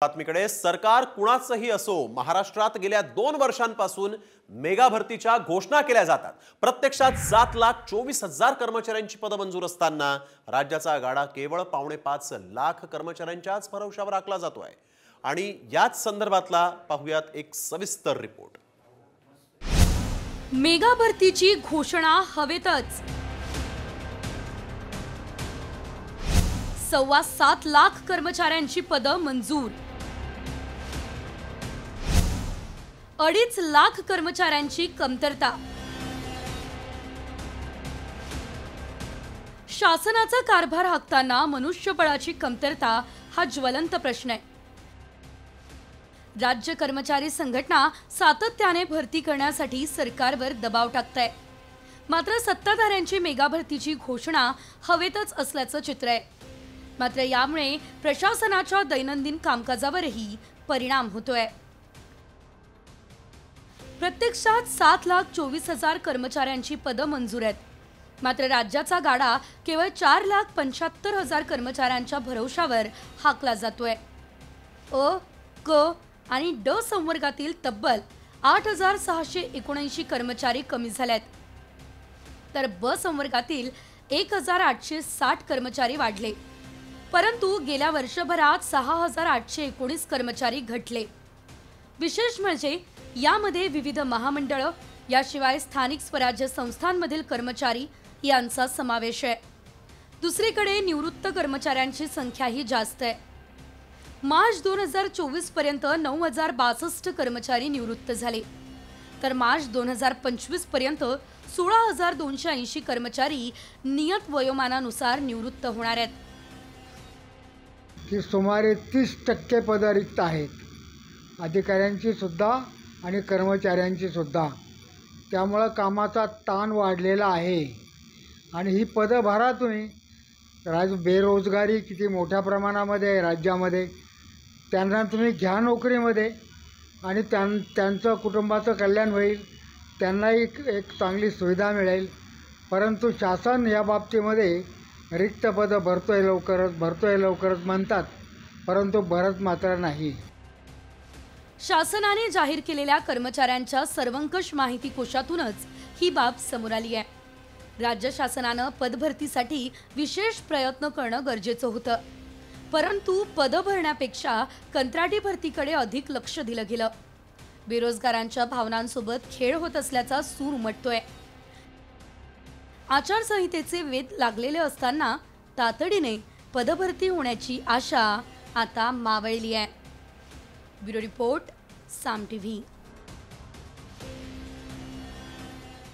बातमीकडे सरकार कुणाचंही असो महाराष्ट्रात गेल्या 2 वर्षांपासून मेगा भरतीच्या घोषणा केल्या जातात। प्रत्यक्षात 7,24,000 कर्मचाऱ्यांची पदं मंजूर असताना राज्याचा गाडा केवळ 5.5 लाख कर्मचाऱ्यांच्याच भरवशावर आखला जातोय। आणि याच संदर्भातला पाहूयात एक सविस्तर रिपोर्ट। मेगा भरतीची घोषणा हवेतच। 7.25 लाख कर्मचाऱ्यांची पदं मंजूर। 2.5 लाख कर्मचाऱ्यांची कमतरता। शासनाचा कारभार हाकताना मनुष्यबळाची कमतरता हा ज्वलंत प्रश्न आहे। राज्य कर्मचारी संघटना सातत्याने भरती करण्यासाठी सरकारवर दबाव टाकताय। मात्र सत्ताधाऱ्यांची मेगा भरतीची घोषणा हवेतच असल्याचं चित्र आहे। मात्र यामुळे प्रशासनाच्या दैनंदिन कामकाजावरही परिणाम होतोय। प्रत्यक्षात 7,24,000 कर्मचाऱ्यांची पदं मंजूर आहेत। मात्र राज्याचा गाडा केवळ 4,75,000 कर्मचाऱ्यांच्या भरवशावर हाकला जातोय। अ, क आणि ड संवर्गातील तब्बल 8,679 कर्मचारी कमी झालेत, तर ब संवर्गातील 1,860 कर्मचारी वाढले। परंतु गेल्या वर्षभरात 6,819 कर्मचारी घटले। विशेष म्हणजे यामध्ये विविध महामंडळ याशिवाय स्थानिक स्वराज्य संस्थांमधील कर्मचारी यांचा समावेश आहे। दुसरीकडे निवृत्त कर्मचाऱ्यांची संख्याही जास्त आहे। मार्च 2024 पर्यंत 9,062 कर्मचारी निवृत्त झाले, तर मार्च 2025 पर्यंत 16,280 कर्मचारी नियत वयोमानानुसार निवृत्त होणार आहेत। की सुमारे 30% पदं रिक्त आहेत, अधिकाऱ्यांची सुद्धा आणि कर्मचाऱ्यांची सुद्धा। त्यामुळं कामाचा ताण वाढलेला आहे आणि ही पदं भरा तुम्ही। बेरोजगारी किती मोठ्या प्रमाणामध्ये आहे राज्यामध्ये, त्यांना तुम्ही घ्या नोकरीमध्ये आणि त्यांचं कुटुंबाचं कल्याण होईल, त्यांनाही एक चांगली सुविधा मिळेल। परंतु शासन या बाबतीमध्ये रिक्त पदं भरतोय लवकरच म्हणतात, परंतु भरत मात्र नाही। शासनाने जाहीर केलेल्या कर्मचाऱ्यांच्या सर्वंकष माहिती कोशातूनच ही बाब समोर आली आहे। राज्य शासनानं पदभरतीसाठी विशेष प्रयत्न करणं गरजेचं होतं, परंतु पद भरण्यापेक्षा कंत्राटी भरतीकडे अधिक लक्ष दिलं गेलं। बेरोजगारांच्या भावनांसोबत खेळ होत असल्याचा सूर उमटतोय। आचारसंहितेचे वेध लागलेले असताना तातडीने पदभरती होण्याची आशा आता मावळली आहे। ब्युरो रिपोर्ट, साम टीव्ही।